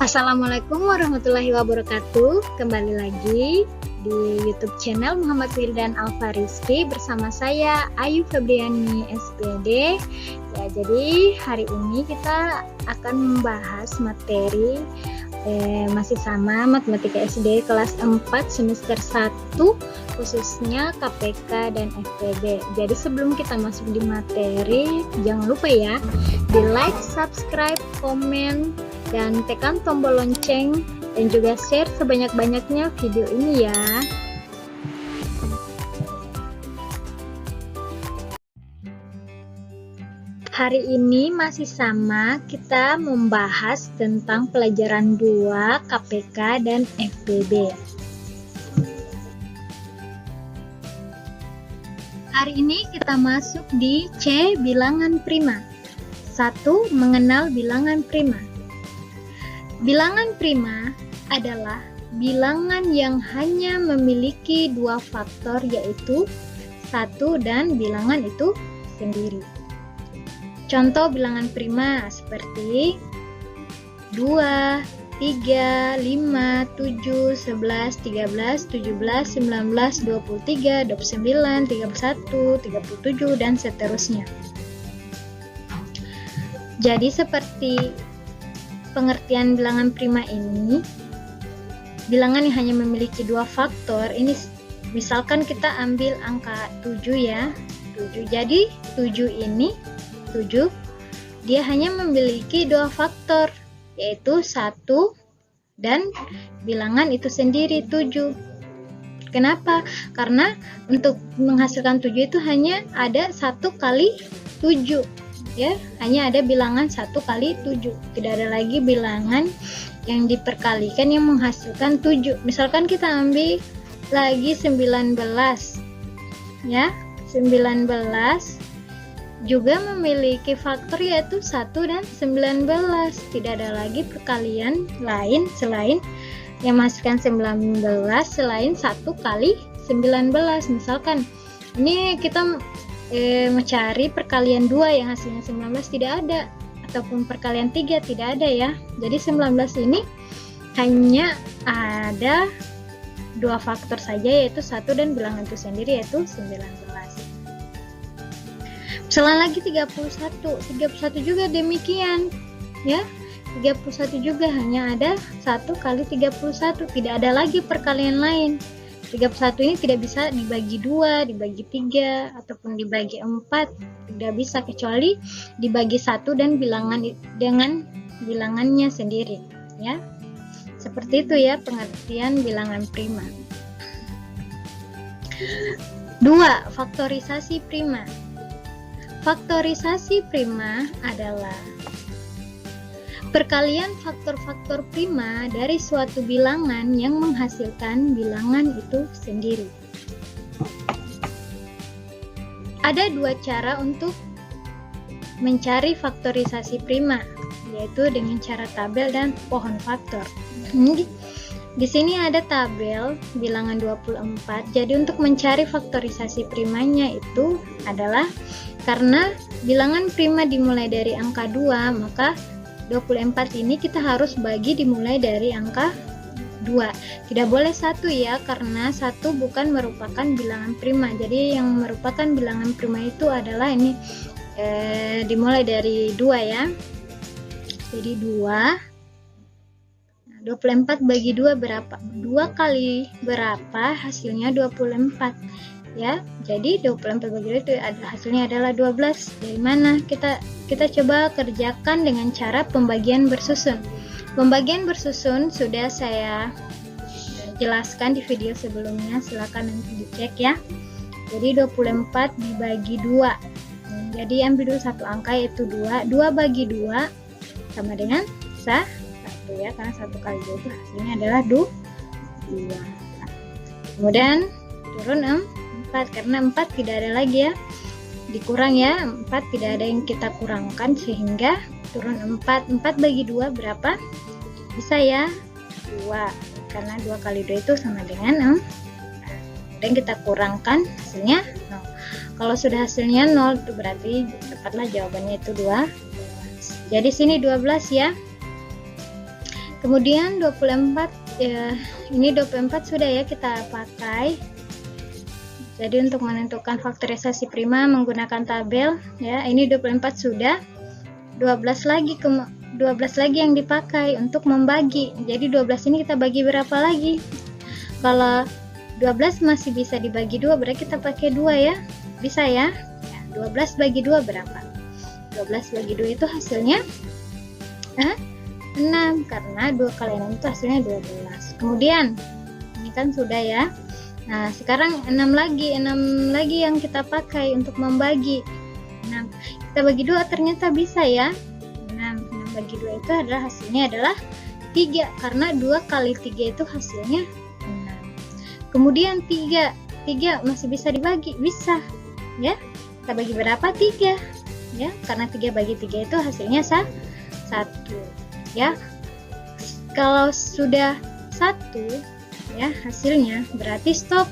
Assalamualaikum warahmatullahi wabarakatuh. Kembali lagi di YouTube channel Muhammad Wildan Alfariski bersama saya Ayu Febriani SPD. Ya, jadi hari ini kita akan membahas materi masih sama matematika SD kelas 4 semester 1 khususnya KPK dan FPB. Jadi sebelum kita masuk di materi, jangan lupa ya di like, subscribe, komen, dan tekan tombol lonceng dan juga share sebanyak-banyaknya video ini ya. Hari ini masih sama, kita membahas tentang pelajaran 2 KPK dan FPB. Hari ini kita masuk di C bilangan prima. 1. Mengenal bilangan prima. Bilangan prima adalah bilangan yang hanya memiliki dua faktor, yaitu 1 dan bilangan itu sendiri. Contoh bilangan prima seperti 2, 3, 5, 7, 11, 13, 17, 19, 23, 29, 31, 37, dan seterusnya. Jadi seperti pengertian bilangan prima ini, bilangan yang hanya memiliki dua faktor, ini misalkan kita ambil angka 7 ya, 7. Jadi 7 ini, 7, dia hanya memiliki dua faktor, yaitu 1 dan bilangan itu sendiri 7. Kenapa? Karena untuk menghasilkan 7 itu hanya ada 1 kali 7 ya, hanya ada bilangan 1 kali 7, tidak ada lagi bilangan yang diperkalikan yang menghasilkan 7. Misalkan kita ambil lagi 19 ya, 19 juga memiliki faktor yaitu 1 dan 19. Tidak ada lagi perkalian lain selain yang menghasilkan 19 selain 1 kali 19. Misalkan ini kita mencari perkalian 2 yang hasilnya 19, tidak ada, ataupun perkalian 3 tidak ada ya. Jadi 19 ini hanya ada dua faktor saja, yaitu 1 dan bilangan itu sendiri yaitu 19. Misalnya lagi 31 juga demikian ya, 31 juga hanya ada 1 kali 31, tidak ada lagi perkalian lain. 31 ini tidak bisa dibagi 2, dibagi 3, ataupun dibagi 4, tidak bisa, kecuali dibagi 1 dan bilangan dengan bilangannya sendiri ya. Seperti itu ya pengertian bilangan prima. 2. Faktorisasi prima. Faktorisasi prima adalah perkalian faktor-faktor prima dari suatu bilangan yang menghasilkan bilangan itu sendiri. Ada dua cara untuk mencari faktorisasi prima, yaitu dengan cara tabel dan pohon faktor. Di sini ada tabel bilangan 24. Jadi untuk mencari faktorisasi primanya itu adalah karena bilangan prima dimulai dari angka 2, maka 24 ini kita harus bagi dimulai dari angka 2. Tidak boleh 1 ya, karena 1 bukan merupakan bilangan prima. Jadi yang merupakan bilangan prima itu adalah ini dimulai dari 2 ya. Jadi 24 bagi 2 berapa? 2 kali berapa? Hasilnya 24 ya. Jadi 24 bagi 2 itu hasilnya adalah 12. Dari mana? Kita coba kerjakan dengan cara pembagian bersusun. Pembagian bersusun sudah saya jelaskan di video sebelumnya, silakan nanti dicek ya. Jadi 24 dibagi 2. Jadi ambil dulu satu angka yaitu 2. 2 bagi 2 sama dengan 1 ya, karena 1 kali 2 itu hasilnya adalah 2. Kemudian turun 4, karena 4 tidak ada lagi ya, dikurang ya, 4 tidak ada yang kita kurangkan sehingga turun 4. 4 bagi 2 berapa? Bisa ya 2, karena 2 kali 2 itu sama dengan 6. Dan kita kurangkan hasilnya 0. Kalau sudah hasilnya 0 itu berarti tepatlah jawabannya itu 12. Jadi sini 12 ya. Kemudian 24 ya, ini 24 sudah ya kita pakai. Jadi untuk menentukan faktorisasi prima menggunakan tabel ya, ini 24 sudah. 12 lagi yang dipakai untuk membagi. Jadi 12 ini kita bagi berapa lagi? Kalau 12 masih bisa dibagi 2, berarti kita pakai 2 ya. Bisa ya? 12 bagi 2 berapa? 12 bagi 2 itu hasilnya 6, karena 2 kali 6 itu hasilnya 12. Kemudian ini kan sudah ya. Nah sekarang 6 lagi yang kita pakai untuk membagi. 6 kita bagi 2 ternyata bisa ya. 6 bagi 2 itu adalah hasilnya adalah 3, karena 2 kali 3 itu hasilnya 6. Kemudian 3 masih bisa dibagi, bisa ya. Kita bagi berapa? 3 ya, karena 3 bagi 3 itu hasilnya 1 ya. Kalau sudah 1 ya hasilnya, berarti stop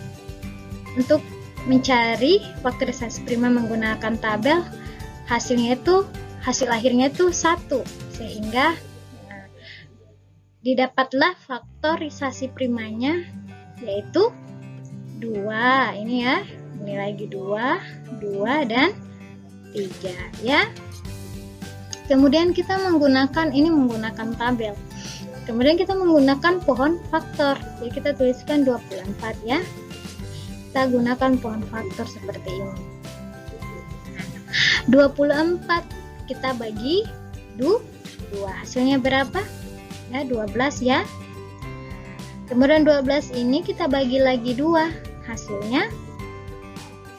untuk mencari faktorisasi prima menggunakan tabel. Hasil akhirnya itu 1, sehingga didapatlah faktorisasi primanya yaitu 2. Ini ya, ini lagi 2 dan 3 ya. Kemudian kita menggunakan tabel. Kemudian kita menggunakan pohon faktor. Jadi kita tuliskan 24 ya. Kita gunakan pohon faktor seperti ini. 24 kita bagi 2. Hasilnya berapa? Ya, 12 ya. Kemudian 12 ini kita bagi lagi 2. Hasilnya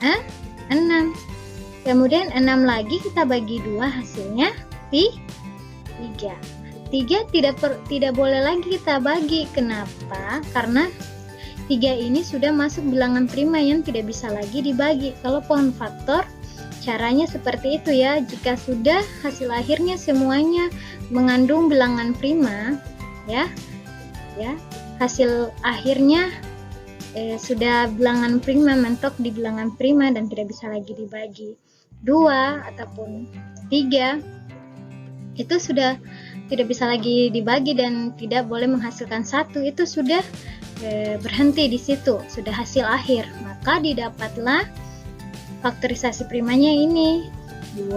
6. Kemudian 6 lagi kita bagi 2, hasilnya 3. 3 tidak boleh lagi kita bagi. Kenapa? Karena 3 ini sudah masuk bilangan prima yang tidak bisa lagi dibagi. Kalau pohon faktor caranya seperti itu ya. Jika sudah hasil akhirnya semuanya mengandung bilangan prima ya, hasil akhirnya sudah bilangan prima, mentok di bilangan prima dan tidak bisa lagi dibagi 2 ataupun 3, itu sudah tidak bisa lagi dibagi dan tidak boleh menghasilkan 1, itu sudah berhenti di situ, sudah hasil akhir. Maka didapatlah faktorisasi primanya ini 2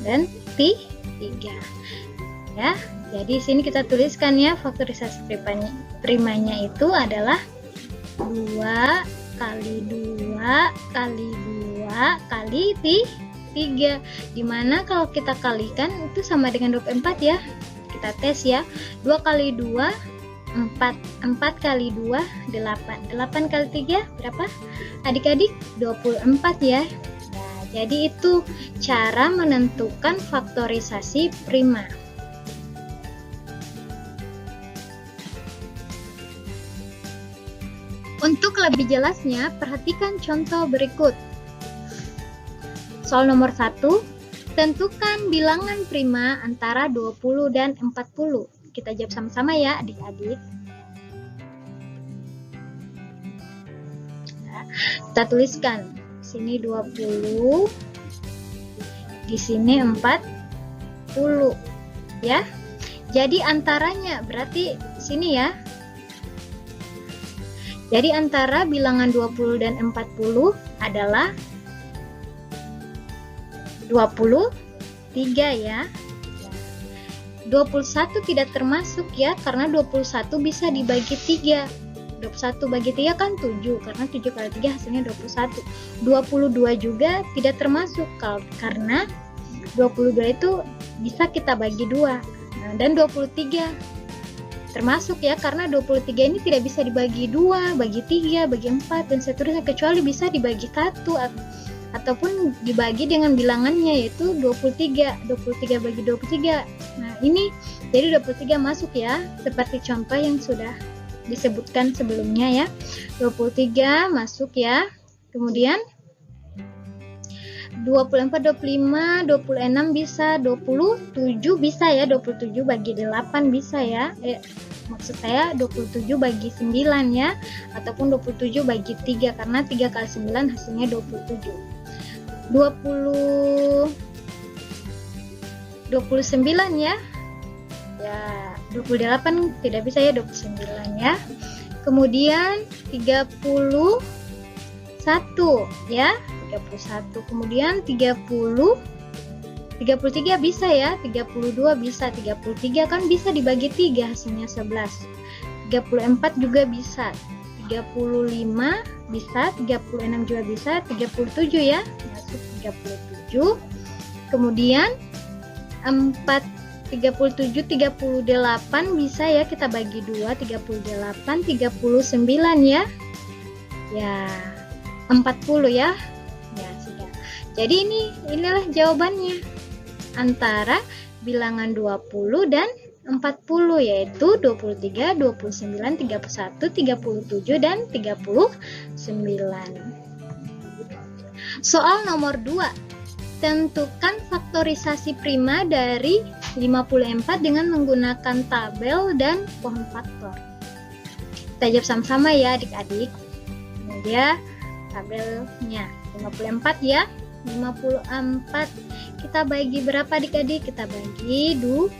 dan 3 ya. Jadi sini kita tuliskan ya, faktorisasi primanya itu adalah 2 kali 2 kali 2 kali 3, dimana kalau kita kalikan itu sama dengan 24 ya. Kita tes ya, 2 kali 2 4 kali 2 8 kali 3 berapa adik-adik? 24 ya. Nah, jadi itu cara menentukan faktorisasi prima. Untuk lebih jelasnya, perhatikan contoh berikut. Soal nomor 1, tentukan bilangan prima antara 20 dan 40. Kita jawab sama-sama ya adik-adik. Kita tuliskan, sini 20, di sini 40 ya. Jadi antaranya berarti sini ya. Jadi antara bilangan 20 dan 40 adalah 23 ya. 21 tidak termasuk ya, karena 21 bisa dibagi 3. 21 bagi 3 kan 7, karena 7 kali 3 hasilnya 21. 22 juga tidak termasuk karena 22 itu bisa kita bagi 2. Nah, dan 23 termasuk ya, karena 23 ini tidak bisa dibagi 2, bagi 3, bagi 4 dan seterusnya, kecuali bisa dibagi 1 ataupun dibagi dengan bilangannya yaitu 23 bagi 23. Nah, ini jadi 23 masuk ya, seperti contoh yang sudah disebutkan sebelumnya ya. 23 masuk ya. Kemudian 24, 25, 26 bisa, 27 bisa ya, 27 bagi 8 bisa ya. Maksud saya 27 bagi 9 ya, ataupun 27 bagi 3, karena 3 kali 9 hasilnya 27. 29 ya. Ya, 28 tidak bisa ya, 29 ya. Kemudian 31 ya, 31. Kemudian 33 bisa ya, 32 bisa, 33 kan bisa dibagi 3 hasilnya 11. 34 juga bisa, 35 bisa, 36 juga bisa, 37 ya, masuk 37. Kemudian 37, 38 bisa ya kita bagi 2, 38, 39 ya. Ya, 40 ya. Ya, sudah. Jadi inilah jawabannya antara bilangan 20 dan 40, yaitu 23, 29, 31, 37 dan 39. Soal nomor 2. Tentukan faktorisasi prima dari 54 dengan menggunakan tabel dan pohon faktor. Kita jawab sama-sama ya adik-adik. Ini dia tabelnya. 54 ya. 54 kita bagi berapa adik-adik? Kita bagi 2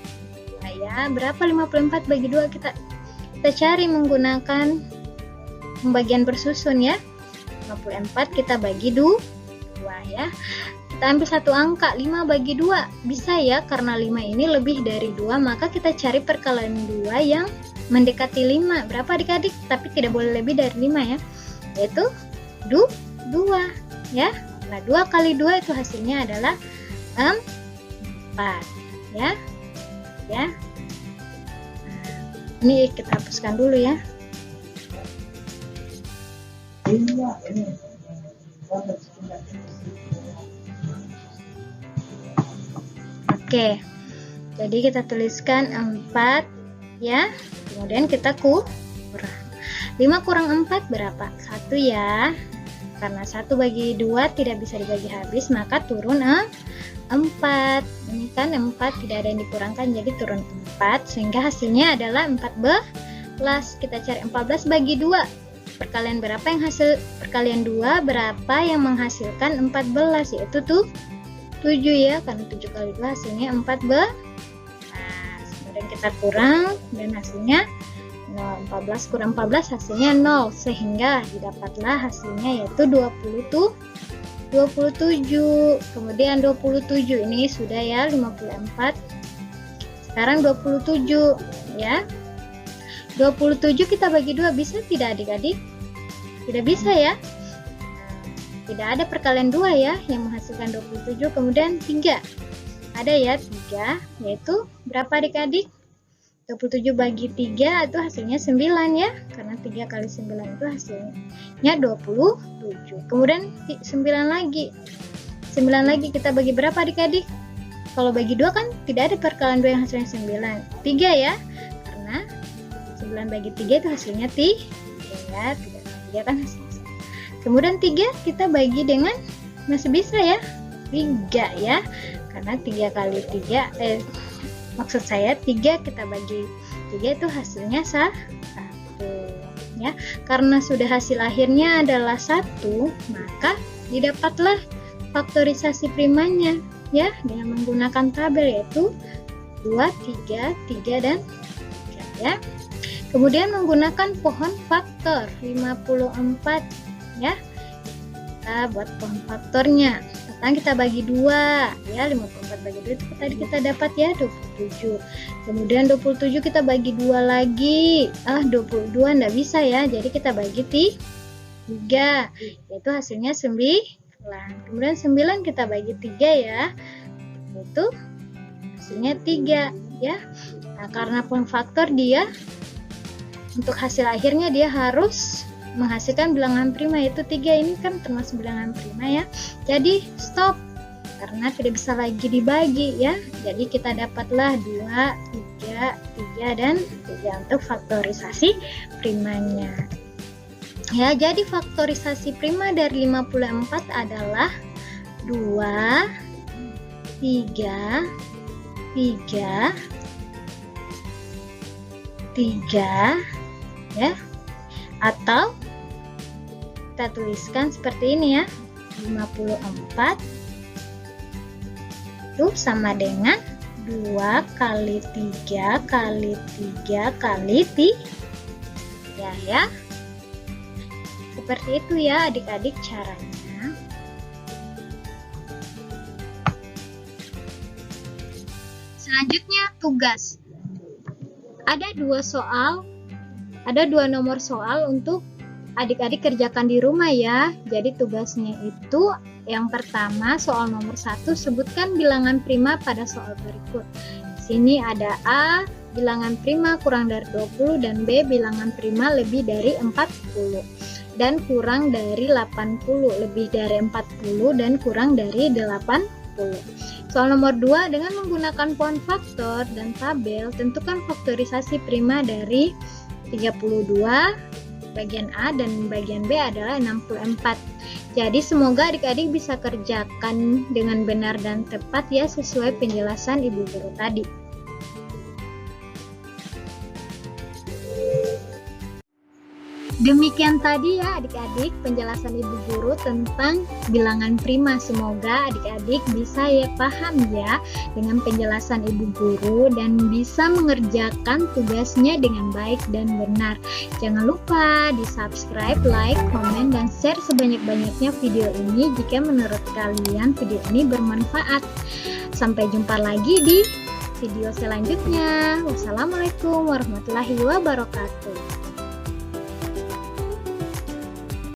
ya. Berapa 54 bagi 2? Kita cari menggunakan pembagian bersusun ya. 54 kita bagi 2 ya. Kita ambil satu angka, 5 bagi 2 bisa ya, karena 5 ini lebih dari 2, maka kita cari perkalian 2 yang mendekati 5. Berapa adik-adik? Tapi tidak boleh lebih dari 5 ya, yaitu 2 ya. Nah, 2 kali 2 itu hasilnya adalah 4 ya. Nah, ini kita hapuskan dulu ya. Oke, jadi kita tuliskan 4 ya, kemudian kita kurang. 5 kurang 4 berapa? 1 ya, karena 1 bagi 2 tidak bisa dibagi habis, maka turun 4. Ini kan 4 tidak ada yang dikurangkan, jadi turun 4, sehingga hasilnya adalah 14. Kita cari 14 bagi 2. Perkalian berapa yang hasil perkalian 2? Berapa yang menghasilkan 14? Yaitu tuh 7 ya, karena 7 kali 2 hasilnya 14. Nah, kemudian kita kurang dan hasilnya 0. 14 kurang 14 hasilnya 0, sehingga didapatlah hasilnya yaitu 27. Kemudian 27 ini sudah ya, 54. Sekarang 27 ya. 27 kita bagi 2 bisa tidak adik-adik? Tidak bisa ya. Tidak ada perkalian 2 ya yang menghasilkan 27. Kemudian 3 ada ya, 3 yaitu berapa adik-adik? 27 bagi 3 itu hasilnya 9 ya, karena 3 kali 9 itu hasilnya 27. Kemudian 9 lagi kita bagi berapa adik-adik? Kalau bagi 2 kan tidak ada perkalian 2 yang hasilnya 9. 3 ya, karena 9 bagi 3 itu hasilnya 3 ya, 3 kan hasilnya. Kemudian 3 kita bagi dengan, masih bisa ya, 3 ya, karena 3 kali 3 maksud saya 3 kita bagi 3 itu hasilnya 1 ya. Karena sudah hasil akhirnya adalah 1, maka didapatlah faktorisasi primanya ya dengan menggunakan tabel, yaitu 2, 3, 3 dan 3 ya. Kemudian menggunakan pohon faktor 54 ya. Kita buat pohon faktornya. Sekarang kita bagi 2 ya, 54 bagi 2 itu tadi kita dapat ya 27. Kemudian 27 kita bagi 2 lagi. 22 enggak bisa ya. Jadi kita bagi 3. Yaitu hasilnya 9. Kemudian 9 kita bagi 3 ya. Itu hasilnya 3 ya. Nah, karena pohon faktor dia untuk hasil akhirnya dia harus menghasilkan bilangan prima, yaitu 3. Ini kan termasuk bilangan prima ya. Jadi stop, karena tidak bisa lagi dibagi ya. Jadi kita dapatlah 2, 3, 3 dan 3 untuk faktorisasi primanya. Ya, jadi faktorisasi prima dari 54 adalah 2, 3, 3, 3 ya. Atau kita tuliskan seperti ini ya, 54 itu sama dengan 2 kali 3 kali 3 kali 3 ya. Seperti itu ya adik-adik caranya. Selanjutnya tugas. Ada dua nomor soal untuk adik-adik kerjakan di rumah ya. Jadi tugasnya itu yang pertama soal nomor 1, sebutkan bilangan prima pada soal berikut. Di sini ada A, bilangan prima kurang dari 20 dan B, bilangan prima lebih dari 40 dan kurang dari 80, lebih dari 40 dan kurang dari 80. Soal nomor 2, dengan menggunakan pohon faktor dan tabel, tentukan faktorisasi prima dari 32, bagian A dan bagian B adalah 64. Jadi semoga adik-adik bisa kerjakan dengan benar dan tepat ya, sesuai penjelasan Ibu Guru tadi. Demikian tadi ya adik-adik penjelasan Ibu Guru tentang bilangan prima. Semoga adik-adik bisa ya paham ya dengan penjelasan Ibu Guru dan bisa mengerjakan tugasnya dengan baik dan benar. Jangan lupa di subscribe, like, komen, dan share sebanyak-banyaknya video ini jika menurut kalian video ini bermanfaat. Sampai jumpa lagi di video selanjutnya. Wassalamualaikum warahmatullahi wabarakatuh.